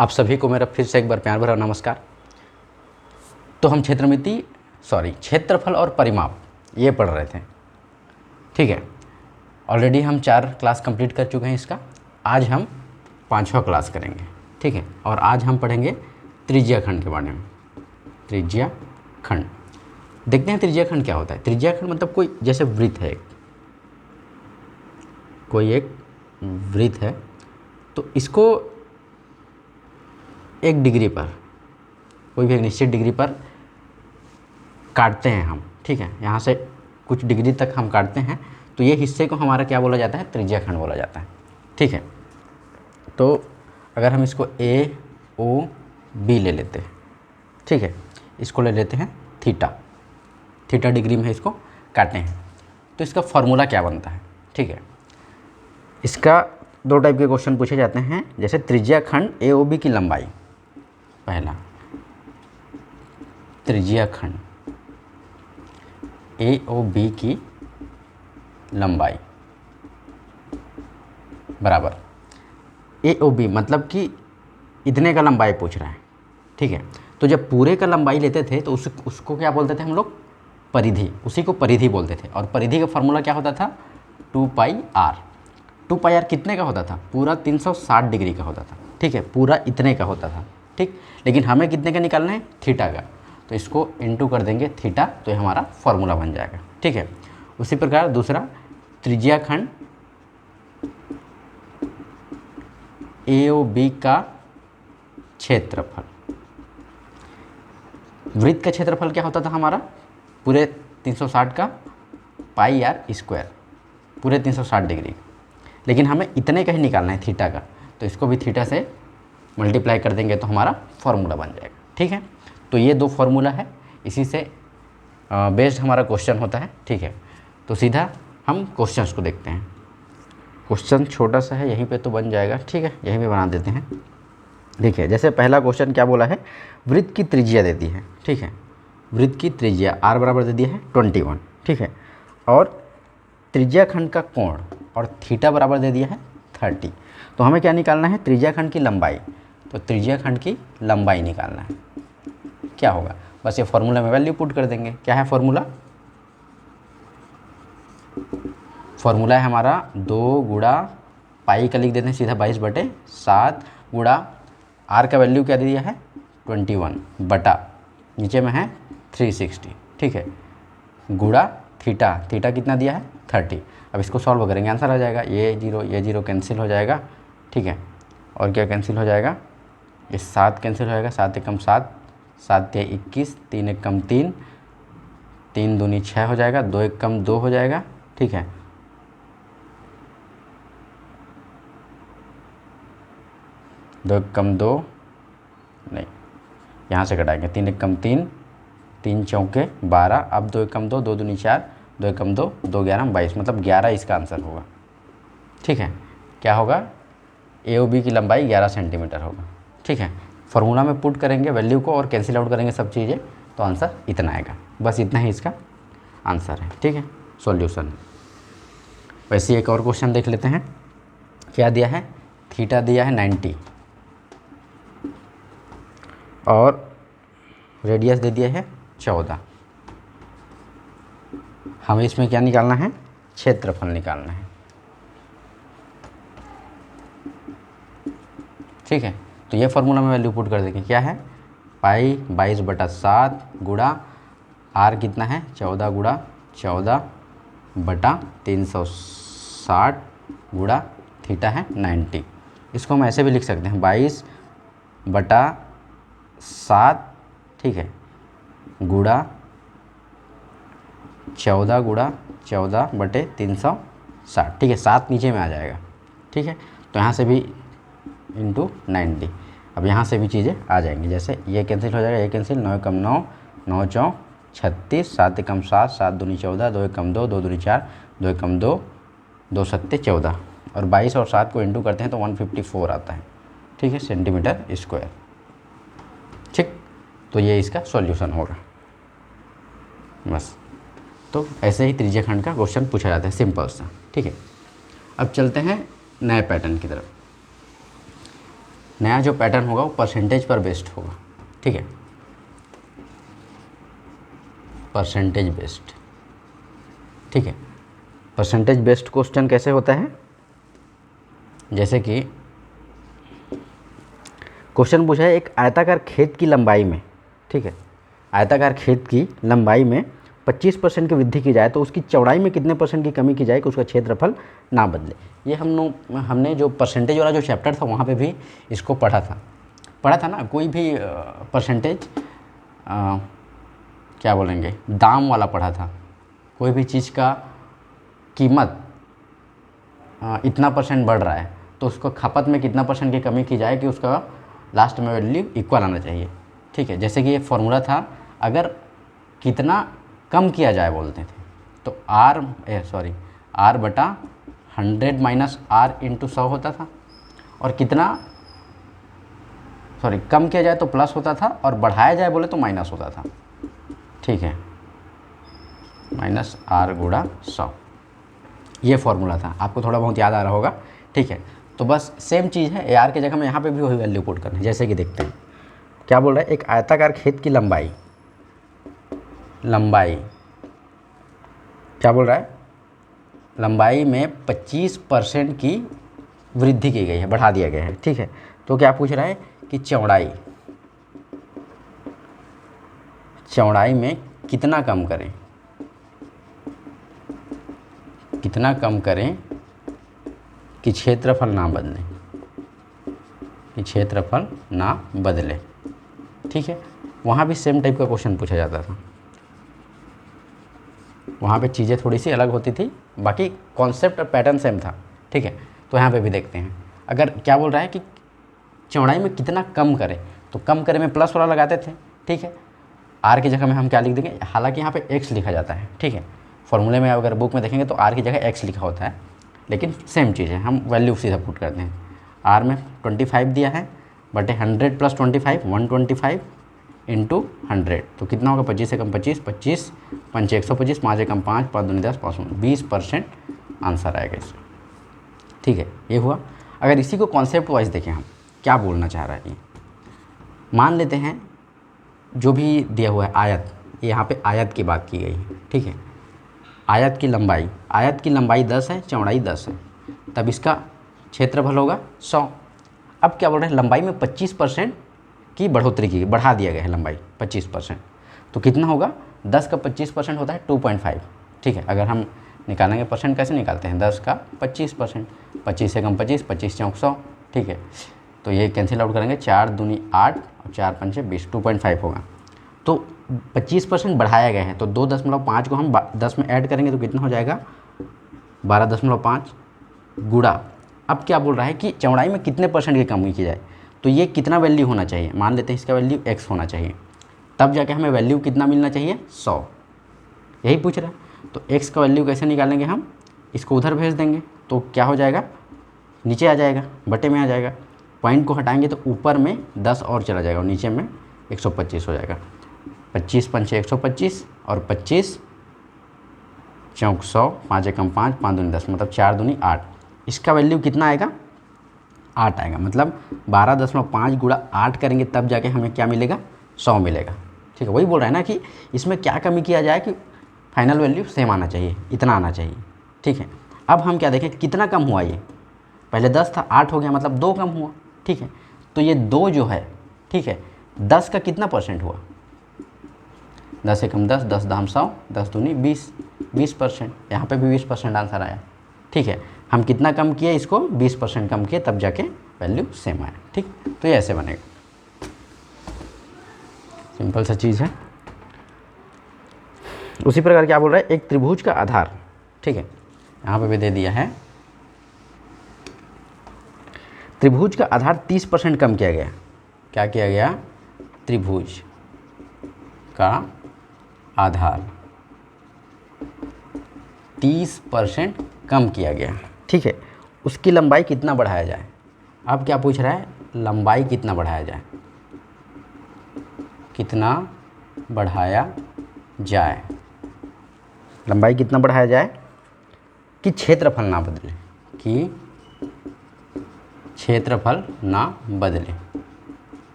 आप सभी को मेरा फिर से एक बार प्यार भरा नमस्कार। तो हम क्षेत्रफल और परिमाप ये पढ़ रहे थे, ठीक है। ऑलरेडी हम 4 क्लास कंप्लीट कर चुके हैं इसका। आज हम 5वां क्लास करेंगे, ठीक है। और आज हम पढ़ेंगे त्रिज्या खंड के बारे में। त्रिज्या खंड देखते हैं त्रिज्या खंड क्या होता है। त्रिज्या खंड मतलब कोई जैसे वृत्त है, कोई एक वृत्त है, तो इसको एक डिग्री पर, कोई भी एक निश्चित डिग्री पर काटते हैं हम, ठीक है। यहाँ से कुछ डिग्री तक हम काटते हैं, तो ये हिस्से को हमारा क्या बोला जाता है, त्रिज्या खंड बोला जाता है, ठीक है। तो अगर हम इसको ए ओ बी ले लेते हैं, ठीक है, इसको ले लेते हैं थीटा डिग्री में इसको काटते हैं, तो इसका फॉर्मूला क्या बनता है, ठीक है। इसका 2 टाइप के क्वेश्चन पूछे जाते हैं, जैसे त्रिज्या खंड ए ओ बी की लंबाई। पहला, त्रिज्या खंड ए ओ बी की लंबाई बराबर ए ओ बी, मतलब कि इतने का लंबाई पूछ रहा है, ठीक है। तो जब पूरे का लंबाई लेते थे तो उसको क्या बोलते थे हम लोग, परिधि, उसी को परिधि बोलते थे। और परिधि का फॉर्मूला क्या होता था, 2πr। 2πr कितने का होता था, पूरा 360 डिग्री का होता था, ठीक है, पूरा इतने का होता था, ठीक। लेकिन हमें कितने का निकालना है, थीटा का, तो इसको इनटू कर देंगे थीटा, तो ये हमारा फॉर्मूला बन जाएगा, ठीक है। उसी प्रकार दूसरा, त्रिज्या खंड ए ओ बी का क्षेत्रफल। वृत्त का क्षेत्रफल क्या होता था हमारा, पूरे 360 का πr², पूरे 360 डिग्री। लेकिन हमें इतने का ही निकालना है थीटा का, तो इसको भी थीटा से मल्टीप्लाई कर देंगे तो हमारा फॉर्मूला बन जाएगा, ठीक है। तो ये 2 फॉर्मूला है, इसी से बेस्ड हमारा क्वेश्चन होता है, ठीक है। तो सीधा हम क्वेश्चंस को देखते हैं। क्वेश्चन छोटा सा है, यहीं पे तो बन जाएगा, ठीक है, यहीं पे बना देते हैं। देखिए, जैसे पहला क्वेश्चन क्या बोला है, वृत्त की त्रिज्या दे दी है, ठीक है। वृत्त की त्रिज्या r बराबर दे दिया है 21, ठीक है। और त्रिज्या खंड का कोण और थीटा बराबर दे दिया है 30। तो हमें क्या निकालना है, त्रिज्या खंड की लंबाई। तो त्रिज्या खंड की लंबाई निकालना है, क्या होगा, बस ये फॉर्मूला में वैल्यू पुट कर देंगे। क्या है फॉर्मूला, फॉर्मूला है हमारा 2 गुणा पाई का लिख देते हैं सीधा 22/7 गुणा r का वैल्यू क्या दे दिया है 21 बटा नीचे में है 360, ठीक है, गुणा थीटा कितना दिया है 30। अब इसको सॉल्व करेंगे, आंसर आ जाएगा, ये जीरो कैंसिल हो जाएगा, ठीक है। और क्या कैंसिल हो जाएगा, ये 7 कैंसिल हो जाएगा, 7 एकम 7, 7 या 21, 3 एकम 3, 3 दूनी 6 हो जाएगा, 2 एकम 2 हो जाएगा, ठीक है। दो एकम 2 नहीं, यहाँ से घटाएंगे, 3 एकम 3, 3 चौके 12, अब 2 एकम 2, 2 दूनी 4, 2 एकम 2, 2 11 22, मतलब 11 इसका आंसर होगा, ठीक है। क्या होगा, ए ओ बी की लंबाई 11 सेंटीमीटर होगा, ठीक है। फार्मूला में पुट करेंगे वैल्यू को और कैंसिल आउट करेंगे सब चीज़ें, तो आंसर इतना आएगा, बस इतना ही इसका आंसर है, ठीक है, सॉल्यूशन। वैसे एक और क्वेश्चन देख लेते हैं, क्या दिया है, थीटा दिया है 90 और रेडियस दे दिया है 14। हमें इसमें क्या निकालना है, क्षेत्रफल निकालना है, ठीक है। तो ये फार्मूला में वैल्यू पुट कर देंगे, क्या है, पाई 22/7 गुणा r कितना है 14 गुणा 14 बटा 360 गुणा थीटा है 90। इसको हम ऐसे भी लिख सकते हैं 22/7, ठीक है, गुणा 14 गुणा 14 बटे 360, ठीक है, 7 नीचे में आ जाएगा, ठीक है। तो यहाँ से भी इंटू 90, अब यहाँ से भी चीज़ें आ जाएंगी, जैसे ये कैंसिल हो जाएगा, ये कैंसिल, 9 एकम 9, 9 चौक 36, 7 एकम 7, 7 दूनी 14, 2 एकम 2, 2 दूनी 4, 2 एकम 2, 2 सत्ते 14, और 22 और 7 को इंटू करते हैं तो 154 आता है, ठीक है, सेंटीमीटर स्क्वायर, ठीक। तो ये इसका सॉल्यूशन होगा, बस। तो ऐसे ही त्रिज्या खंड का क्वेश्चन पूछा जाता है, सिंपल सा, ठीक है। अब चलते हैं नए पैटर्न की तरफ। नया जो पैटर्न होगा वो परसेंटेज पर बेस्ड होगा, ठीक है, परसेंटेज बेस्ड, ठीक है। परसेंटेज बेस्ड क्वेश्चन कैसे होता है, जैसे कि क्वेश्चन पूछा है एक आयताकार खेत की लंबाई में, ठीक है, आयताकार खेत की लंबाई में 25% की वृद्धि की जाए तो उसकी चौड़ाई में कितने परसेंट की कमी की जाए कि उसका क्षेत्रफल ना बदले। ये हमने जो परसेंटेज वाला जो चैप्टर था वहाँ पे भी इसको पढ़ा था ना। कोई भी परसेंटेज क्या बोलेंगे, दाम वाला पढ़ा था। कोई भी चीज़ का कीमत इतना परसेंट बढ़ रहा है तो उसको खपत में कितना परसेंट की कमी की जाए कि उसका लास्ट में वैल्यू इक्वल आना चाहिए, ठीक है। जैसे कि ये फॉर्मूला था, अगर कितना कम किया जाए बोलते थे तो R बटा 100 माइनस R इंटू 100 होता था, और कितना कम किया जाए तो प्लस होता था, और बढ़ाया जाए बोले तो माइनस होता था, ठीक है, माइनस R गुणा 100। ये फॉर्मूला था, आपको थोड़ा बहुत याद आ रहा होगा, ठीक है। तो बस सेम चीज़ है, AR की जगह में यहाँ पे भी वही वैल्यू पुट करना है। जैसे कि देखते हैं क्या बोल रहा है, एक आयताकार खेत की लंबाई क्या बोल रहा है, लंबाई में 25% की वृद्धि की गई है, बढ़ा दिया गया है, ठीक है। तो क्या पूछ रहा है कि चौड़ाई में कितना कम करें कि क्षेत्रफल ना बदले, ठीक है। वहाँ भी सेम टाइप का क्वेश्चन पूछा जाता था, वहाँ पे चीज़ें थोड़ी सी अलग होती थी, बाकी कॉन्सेप्ट और पैटर्न सेम था, ठीक है। तो यहाँ पे भी देखते हैं, अगर क्या बोल रहा है कि चौड़ाई में कितना कम करें, तो कम करें में प्लस वाला लगाते थे, ठीक है। R की जगह में हम क्या लिख देंगे, हालांकि यहाँ पे X लिखा जाता है, ठीक है। फॉर्मूले में अगर बुक में देखेंगे तो R की जगह X लिखा होता है, लेकिन सेम चीज़ है, हम वैल्यू सीधा पुट करते हैं। R में 25 दिया है बटे 100 प्लस 25 125 इंटू 100, तो कितना होगा, 25 से कम 25, 25 पंचे 125, 5 एकम 5, 5 दूनी 10, 5 20% आंसर आएगा इसका, ठीक है। ये हुआ। अगर इसी को कॉन्सेप्ट वाइज देखें, हम क्या बोलना चाह रहा है ये, मान लेते हैं जो भी दिया हुआ है आयत, यहाँ पे आयत की बात की गई है, ठीक है। आयत की लंबाई 10 है, चौड़ाई 10 है, तब इसका क्षेत्रफल होगा 100। अब क्या बोल रहे हैं, लंबाई में 25% की बढ़ोतरी बढ़ा दिया गया है लंबाई 25%, तो कितना होगा, 10 का 25% होता है 2.5, ठीक है। अगर हम निकालेंगे परसेंट कैसे निकालते हैं, 10 का 25%, 25 से कम 25, 25 चौक 100, ठीक है। तो ये कैंसिल आउट करेंगे, 4 दूनी 8 और 4 पंचे 20, 2.5 होगा। तो 25% बढ़ाया गया है, तो 2.5 को हम 10 में ऐड करेंगे तो कितना हो जाएगा, 12.5 गुणा। अब क्या बोल रहा है कि चौड़ाई में कितने परसेंट की कमी की जाए, तो ये कितना वैल्यू होना चाहिए, मान लेते हैं इसका वैल्यू x होना चाहिए, तब जाके हमें वैल्यू कितना मिलना चाहिए, 100, यही पूछ रहा है। तो x का वैल्यू कैसे निकालेंगे, हम इसको उधर भेज देंगे तो क्या हो जाएगा, नीचे आ जाएगा, बटे में आ जाएगा, पॉइंट को हटाएंगे तो ऊपर में 10 और चला जाएगा और नीचे में 125 हो जाएगा। 25 पंचे 125 और 25 चौक 100, 5 एकम 5, 5 दूनी 10, मतलब 4 दूनी 8। इसका वैल्यू कितना आएगा, 8 आएगा, मतलब 12.5 गुणा 8 करेंगे तब जाके हमें क्या मिलेगा, 100 मिलेगा, ठीक है। वही बोल रहा है ना कि इसमें क्या कमी किया जाए कि फाइनल वैल्यू सेम आना चाहिए, इतना आना चाहिए, ठीक है। अब हम क्या देखें कितना कम हुआ, ये पहले 10 था 8 हो गया, मतलब 2 कम हुआ, ठीक है। तो ये 2 जो है, ठीक है, 10 का कितना परसेंट हुआ, 10 एकम 10, 10 दाम 100, 10 दूनी 20%, यहाँ पे भी 20% आंसर आया, ठीक है। हम कितना कम किए, इसको 20% कम किए, तब जाके वैल्यू सेम आया, ठीक। तो ये ऐसे बनेगा, सिंपल सा चीज़ है। उसी प्रकार क्या बोल रहा है, एक त्रिभुज का आधार, ठीक है, यहाँ पे भी दे दिया है, त्रिभुज का आधार 30% कम किया गया। क्या किया गया, त्रिभुज का आधार 30% कम किया गया, ठीक है। उसकी लंबाई कितना बढ़ाया जाए, अब क्या पूछ रहा है, लंबाई कितना बढ़ाया जाए, कितना बढ़ाया जाए, लंबाई कितना बढ़ाया जाए कि क्षेत्रफल ना बदले, कि क्षेत्रफल ना बदले।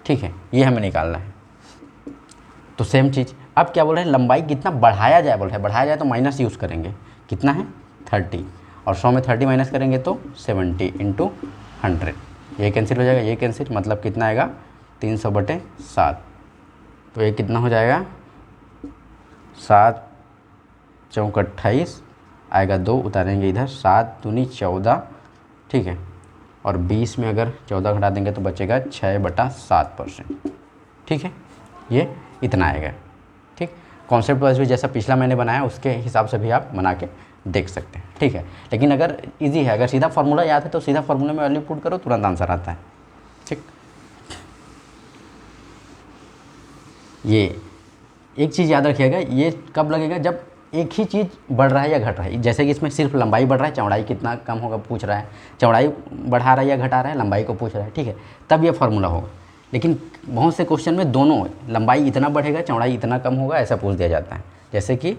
ठीक है, ये हमें निकालना है। तो सेम चीज़ अब क्या बोल रहे हैं, लंबाई कितना बढ़ाया जाए, बोल रहे हैं बढ़ाया जाए तो माइनस यूज़ करेंगे, कितना है 30, और 100 में 30 माइनस करेंगे तो 70 इंटू 100, ये कैंसिल हो जाएगा, ये कैंसिल, मतलब कितना आएगा 300/7। तो ये कितना हो जाएगा 7 चौक 28 आएगा, 2 उतारेंगे इधर, 7 दूनी 14, ठीक है, और 20 में अगर 14 घटा देंगे तो बचेगा 6/7%। ठीक है, ये इतना आएगा। ठीक, कॉन्सेप्ट वाइज भी जैसा पिछला मैंने बनाया उसके हिसाब से भी आप बना के देख सकते हैं। ठीक है, लेकिन अगर इजी है, अगर सीधा फार्मूला याद है तो सीधा फार्मूला में वैल्यू पुट करो, तुरंत आंसर आता है। ठीक, ये एक चीज़ याद रखिएगा, ये कब लगेगा जब एक ही चीज़ बढ़ रहा है या घट रहा है। जैसे कि इसमें सिर्फ लंबाई बढ़ रहा है, चौड़ाई कितना कम होगा पूछ रहा है, चौड़ाई बढ़ा रहा है या घटा रहा है, लंबाई को पूछ रहा है। ठीक है, तब ये फार्मूला होगा। लेकिन बहुत से क्वेश्चन में दोनों, लंबाई इतना बढ़ेगा चौड़ाई इतना कम होगा, ऐसा पूछ दिया जाता है। जैसे कि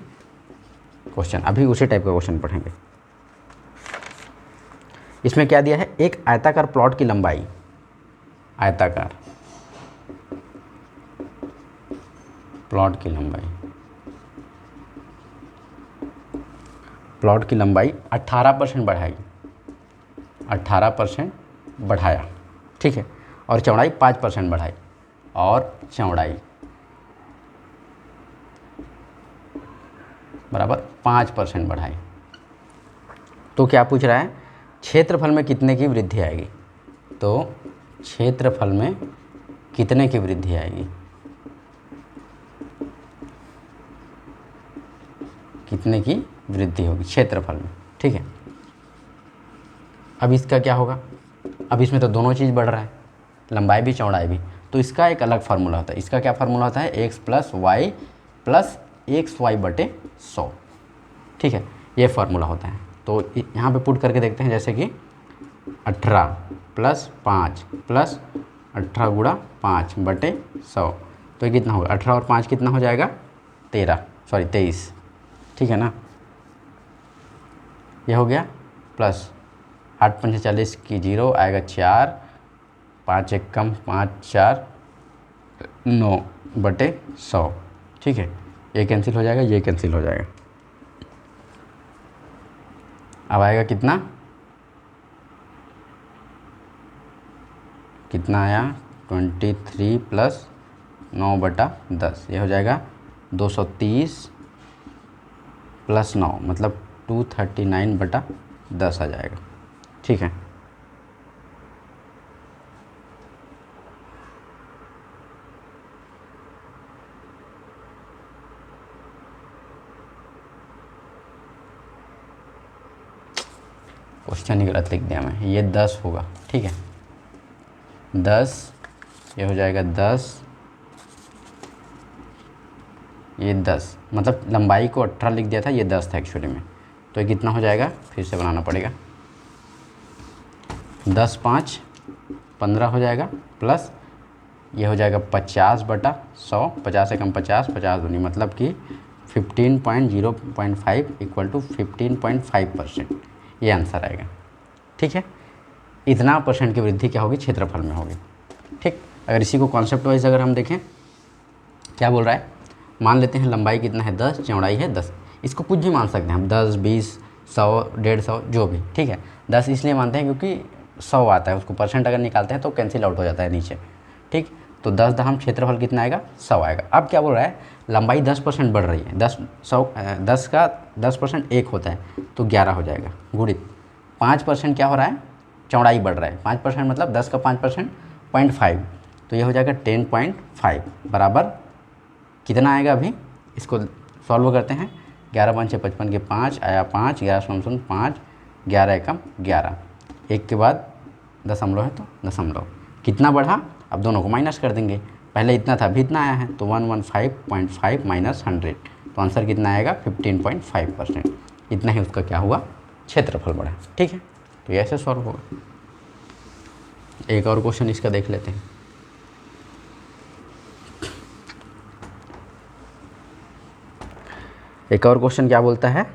क्वेश्चन, अभी उसी टाइप का क्वेश्चन पढ़ेंगे। इसमें क्या दिया है, एक आयताकार प्लॉट की लंबाई, आयताकार प्लॉट की लंबाई, प्लॉट की लंबाई 18% बढ़ाई, 18% बढ़ाया। ठीक है, और चौड़ाई 5% बढ़ाई, और चौड़ाई बराबर 5% बढ़ाई। तो क्या पूछ रहा है, क्षेत्रफल में कितने की वृद्धि आएगी। तो क्षेत्रफल में कितने की वृद्धि आएगी, कितने की वृद्धि होगी क्षेत्रफल में। ठीक है, अब इसका क्या होगा, अब इसमें तो दोनों चीज़ बढ़ रहा है, लंबाई भी चौड़ाई भी, तो इसका एक अलग फार्मूला होता है। इसका क्या फार्मूला होता है, x + y + xy/100। ठीक है, ये फार्मूला होता है। तो यहाँ पे पुट करके देखते हैं, जैसे कि 18 + 5 + 18 × 5/100, तो ये कितना होगा, 18 और 5 कितना हो जाएगा 23। ठीक है ना, ये हो गया, प्लस 8 × 5 = 40 की 0 आएगा 4, 5 1 कम 5 4 9/100। ठीक है, ये कैंसिल हो जाएगा, ये कैंसिल हो जाएगा। अब आएगा कितना, कितना आया 23 + 9/10, ये हो जाएगा 230 + 9, मतलब 239/10 आ जाएगा। ठीक है, क्वेश्चन ही गलत लिख दिया मैं, ये 10 होगा। ठीक है, 10, ये हो जाएगा 10, ये 10, मतलब लंबाई को 18 लिख दिया था, ये 10 था एक्चुअली में। तो ये कितना हो जाएगा, फिर से बनाना पड़ेगा, 10 5 15 हो जाएगा, प्लस ये हो जाएगा 50/100, 50 से कम 50, 50 दूनी, मतलब कि 15.0.5 = 15.5%, ये आंसर आएगा। ठीक है, इतना % की वृद्धि क्या होगी, क्षेत्रफल में होगी। ठीक, अगर इसी को कॉन्सेप्ट वाइज अगर हम देखें, क्या बोल रहा है, मान लेते हैं लंबाई कितना है 10, चौड़ाई है 10, इसको कुछ भी मान सकते हैं हम, 10 20 100 150 जो भी। ठीक है, 10 इसलिए मानते हैं क्योंकि 100 आता है, उसको % अगर निकालते हैं तो कैंसिल आउट हो जाता है नीचे। ठीक, तो 10 दहम क्षेत्रफल कितना आएगा 100 आएगा। अब क्या बोल रहा है, लंबाई 10% बढ़ रही है, 10 का 10% 1 होता है, तो 11 हो जाएगा, गुणित 5% क्या हो रहा है, चौड़ाई बढ़ रहा है, 5% मतलब 10 का 5% 0.5, तो ये हो जाएगा 10.5 बराबर कितना आएगा। अभी इसको सॉल्व करते हैं, 11 5 6 55 के 5 आया 5, 11 0 5, 11 एकम 11, एक के बाद दशमलव है तो दशमलव, कितना बढ़ा, अब दोनों को माइनस कर देंगे, पहले इतना था अभी इतना आया है, तो 115.5 - 100, तो आंसर कितना आएगा 15.5%। इतना ही उसका क्या हुआ, क्षेत्रफल बढ़ा। ठीक है, तो ये ऐसे सॉल्व होगा। एक और क्वेश्चन इसका देख लेते हैं। एक और क्वेश्चन क्या बोलता है,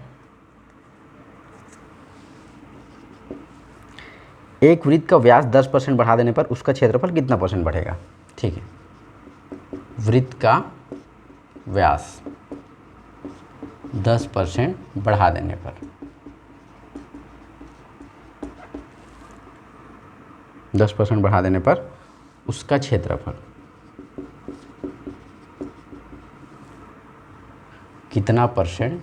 एक वृत्त का व्यास 10% बढ़ा देने पर उसका क्षेत्रफल कितना परसेंट बढ़ेगा। ठीक है, वृत्त का व्यास 10% बढ़ा देने पर, 10% बढ़ा देने पर उसका क्षेत्रफल कितना परसेंट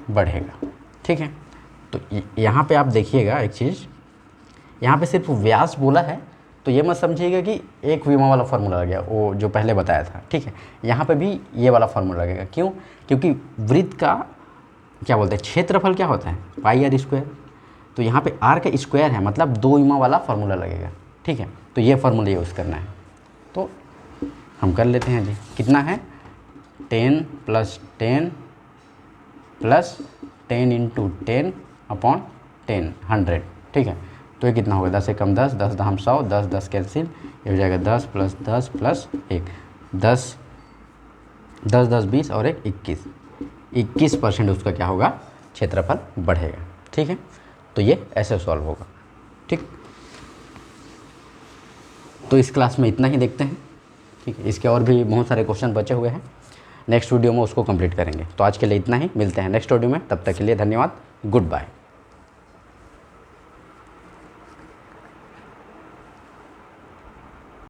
बढ़ेगा। ठीक है, तो यहाँ पे आप देखिएगा एक चीज़, यहाँ पे सिर्फ व्यास बोला है, तो ये मत समझिएगा कि एक विमा वाला फार्मूला लग गया, वो जो पहले बताया था। ठीक है, यहाँ पे भी ये वाला फार्मूला लगेगा। क्यों? क्योंकि वृत्त का क्या बोलते हैं, क्षेत्रफल क्या होता है, पाई आर स्क्वायर। तो यहाँ पे आर का स्क्वायर है, मतलब 2 विमा वाला फार्मूला लगेगा। ठीक है, तो ये फार्मूला यूज़ करना है, तो हम कर लेते हैं जी। कितना है, 10 + 10 + 10 × 10 अपॉन 10 100। ठीक है, तो ये कितना होगा, 10 × 10, 10 × 10 100, 10 10 कैंसिल, ये हो जाएगा 10 + 10 + 1, 10 10 10 20 और 1 21, 21% उसका क्या होगा, क्षेत्रफल बढ़ेगा। ठीक है, तो ये ऐसे सॉल्व होगा। ठीक, तो इस क्लास में इतना ही देखते हैं। ठीक है, इसके और भी बहुत सारे क्वेश्चन बचे हुए हैं, नेक्स्ट वीडियो में उसको कंप्लीट करेंगे। तो आज के लिए इतना ही, मिलते हैं नेक्स्ट वीडियो में, तब तक के लिए धन्यवाद, गुड बाय।